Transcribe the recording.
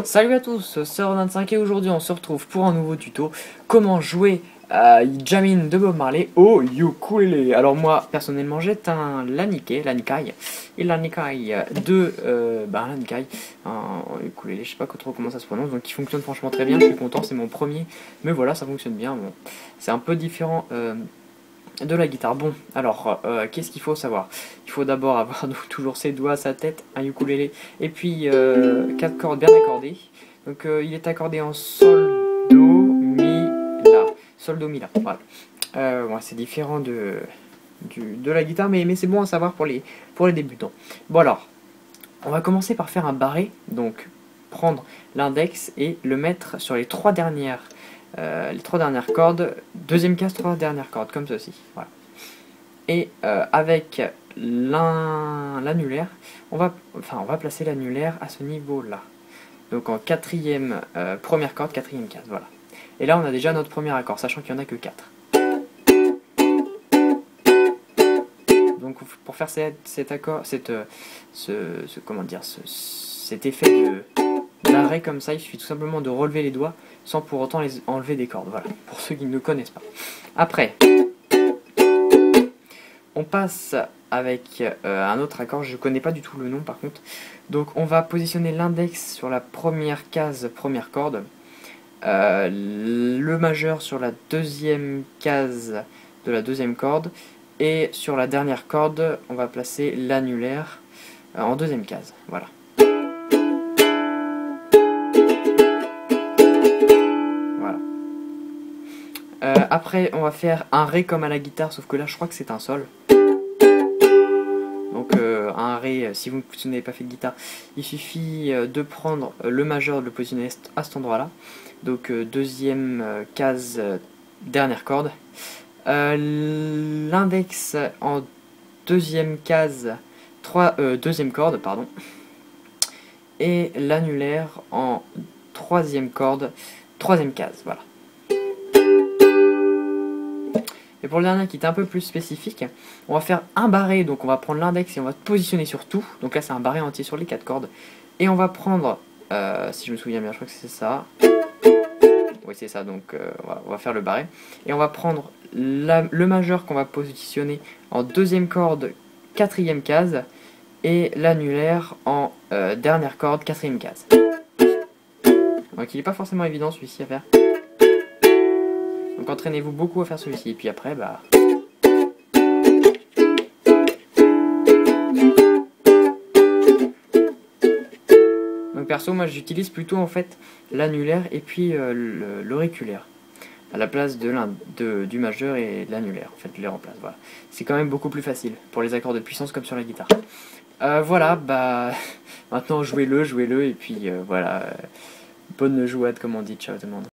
Salut à tous, c'est Ronan5 et aujourd'hui on se retrouve pour un nouveau tuto. Comment jouer à Jamin de Bob Marley au ukulélé. Alors moi personnellement j'ai un lanikai et lanikai de lanikai, un ukulélé, je sais pas trop comment ça se prononce, donc qui fonctionne franchement très bien, je suis content, c'est mon premier, mais voilà ça fonctionne bien. Bon, c'est un peu différent de la guitare. Bon, alors, qu'est-ce qu'il faut savoir? Il faut d'abord avoir toujours ses doigts, sa tête, un ukulélé, et puis 4 cordes bien accordées. Donc il est accordé en sol, do, mi, la. Sol, do, mi, la. Voilà. Ouais, c'est différent de la guitare, mais c'est bon à savoir pour les débutants. Bon alors, on va commencer par faire un barré. Donc, prendre l'index et le mettre sur les trois dernières cordes, deuxième case, trois dernières cordes, comme ceci. Voilà. Et avec l'annulaire, on va placer l'annulaire à ce niveau-là. Donc en quatrième, première corde, quatrième case, voilà. Et là, on a déjà notre premier accord, sachant qu'il n'y en a que 4. Donc pour faire cet accord, cet effet d'arrêt comme ça, il suffit tout simplement de relever les doigts sans pour autant les enlever des cordes. Voilà, pour ceux qui ne connaissent pas. Après, on passe avec un autre accord, je ne connais pas du tout le nom par contre. Donc on va positionner l'index sur la première case, première corde, le majeur sur la deuxième case de la deuxième corde, et sur la dernière corde, on va placer l'annulaire en deuxième case. Voilà. Voilà. Après, on va faire un ré comme à la guitare, sauf que là, je crois que c'est un sol. Donc un ré, si vous n'avez pas fait de guitare, il suffit de prendre le majeur, de le positionner à cet endroit-là. Donc deuxième case, dernière corde. L'index en deuxième case, deuxième corde, pardon. Et l'annulaire en troisième corde, troisième case, voilà. Et pour le dernier qui est un peu plus spécifique, on va faire un barré, donc on va prendre l'index et on va positionner sur tout. Donc là c'est un barré entier sur les 4 cordes. Et on va prendre, si je me souviens bien, je crois que c'est ça. Oui c'est ça, donc voilà, on va faire le barré. Et on va prendre le majeur qu'on va positionner en deuxième corde, quatrième case. Et l'annulaire en dernière corde, quatrième case. Donc il n'est pas forcément évident celui-ci à faire. Donc entraînez-vous beaucoup à faire celui-ci, et puis après, bah... Donc perso, moi j'utilise plutôt en fait l'annulaire et puis l'auriculaire, à la place du majeur et de l'annulaire, en fait je les remplace, voilà. C'est quand même beaucoup plus facile, pour les accords de puissance comme sur la guitare. Voilà, bah... Maintenant jouez-le, et puis voilà... bonne jouade comme on dit, ciao tout le monde.